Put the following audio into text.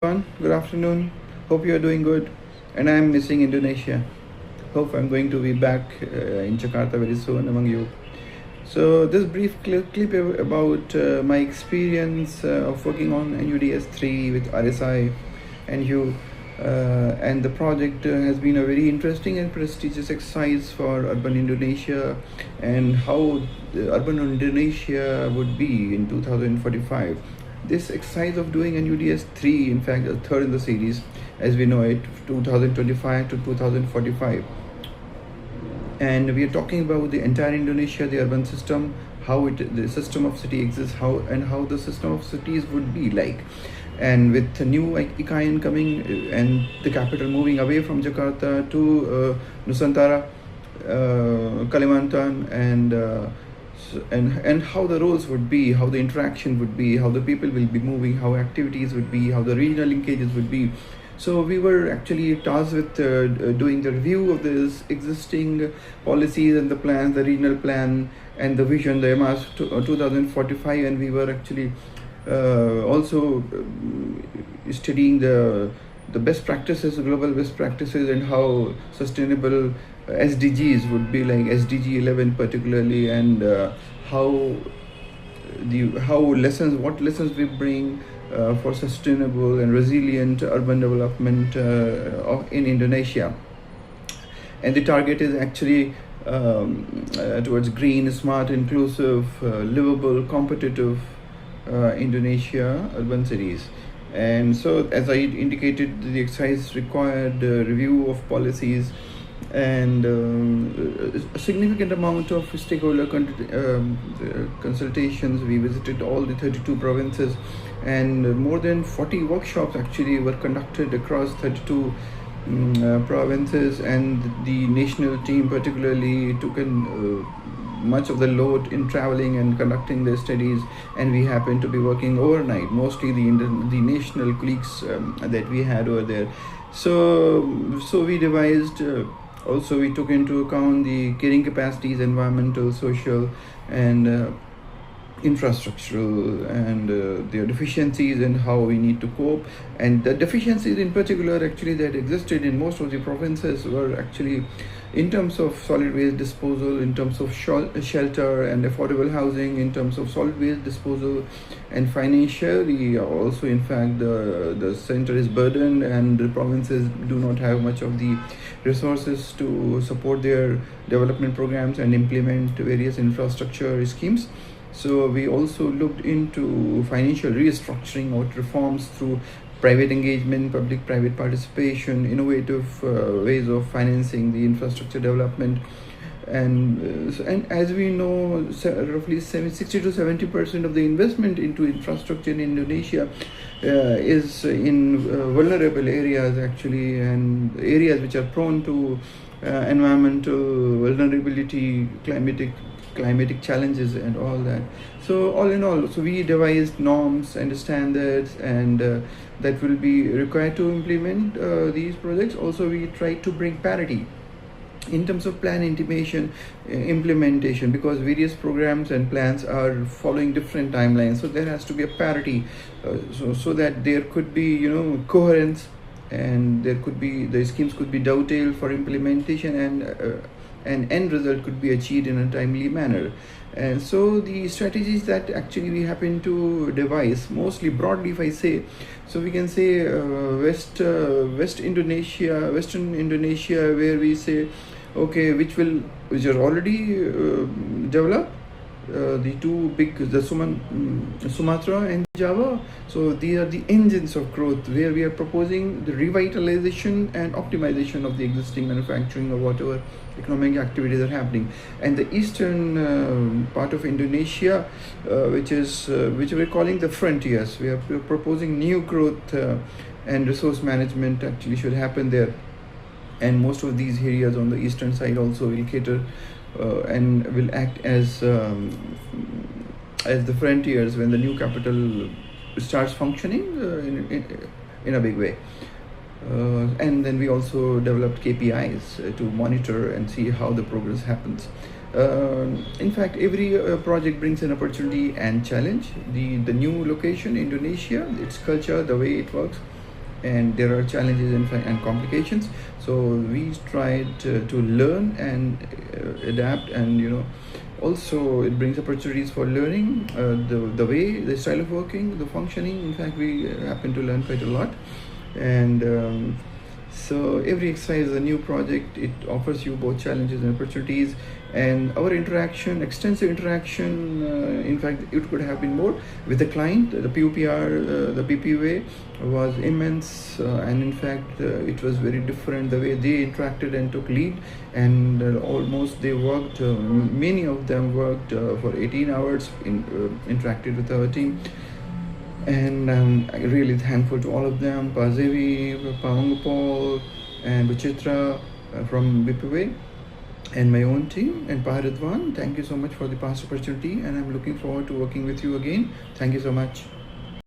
everyone. Good afternoon. Hope you are doing good. And I am missing Indonesia. Hope I'm going to be back in Jakarta very soon among you. So, this brief clip about my experience of working on NUDS 3 with RSI and you. And the project has been a very interesting and prestigious exercise for urban Indonesia and how urban Indonesia would be in 2045. This exercise of doing NUDS 3, in fact, the third in the series, as we know it, 2025 to 2045. And we are talking about the entire Indonesia, the urban system, the system of city exists, how the system of cities would be like. And with the new Ikn coming and the capital moving away from Jakarta to Nusantara, Kalimantan, and how the roles would be, how the interaction would be, how the people will be moving, how activities would be, how the regional linkages would be. So we were actually tasked with doing the review of this existing policies and the plans, the regional plan and the vision, the MS 2045, and we were actually also studying the best practices, global best practices, and how sustainable SDGs would be, like SDG 11 particularly, and what lessons we bring for sustainable and resilient urban development in Indonesia. And the target is actually towards green, smart, inclusive, livable, competitive Indonesia urban cities. And so, as I indicated, the exercise required review of policies and a significant amount of stakeholder consultations. We visited all the 32 provinces, and more than 40 workshops actually were conducted across 32 provinces, and the national team particularly took in much of the load in traveling and conducting their studies, and we happened to be working overnight, mostly the national colleagues that we had over there. So we devised also we took into account the carrying capacities, environmental, social, and infrastructural, and their deficiencies and how we need to cope. And the deficiencies in particular actually that existed in most of the provinces were actually in terms of solid waste disposal, in terms of shelter and affordable housing, in terms of solid waste disposal, and financially also. In fact, the center is burdened and the provinces do not have much of the resources to support their development programs and implement various infrastructure schemes. So we also looked into financial restructuring or reforms through private engagement, public-private participation, innovative ways of financing the infrastructure development. And as we know, roughly 60 to 70% of the investment into infrastructure in Indonesia is in vulnerable areas actually, and areas which are prone to environmental vulnerability, climatic challenges and all that. So all in all, so we devised norms and standards, and that will be required to implement these projects. Also, we tried to bring parity in terms of plan implementation, because various programs and plans are following different timelines, so there has to be a parity, so that there could be coherence, and the schemes could be dovetailed for implementation, and end result could be achieved in a timely manner. And so the strategies that actually we happen to devise, mostly broadly if I say, so we can say western Indonesia, where we say, okay, which are already developed, the two big, Sumatra and Java. So these are the engines of growth, where we are proposing the revitalization and optimization of the existing manufacturing or whatever economic activities are happening. And the eastern part of Indonesia, which we're calling the frontiers, we are proposing new growth and resource management actually should happen there. And most of these areas on the eastern side also will cater and will act as the frontiers when the new capital starts functioning in a big way. And then we also developed KPIs to monitor and see how the progress happens. In fact, every project brings an opportunity and challenge. The new location, Indonesia, its culture, the way it works, and there are challenges and complications. So we tried to learn and adapt, and also it brings opportunities for learning the way, the style of working, the functioning. In fact, we happen to learn quite a lot. And so every exercise is a new project. It offers you both challenges and opportunities. And our interaction, extensive interaction, in fact it could have been more with the client. The PUPR, the PPUA was immense, and in fact it was very different the way they interacted and took lead. And almost they worked, many of them worked for 18 hours, interacted with our team. And I'm really thankful to all of them, Pazevi, Pavangapal, and Vichitra from BPWA, and my own team, and Paharidwan. Thank you so much for the past opportunity, and I'm looking forward to working with you again. Thank you so much.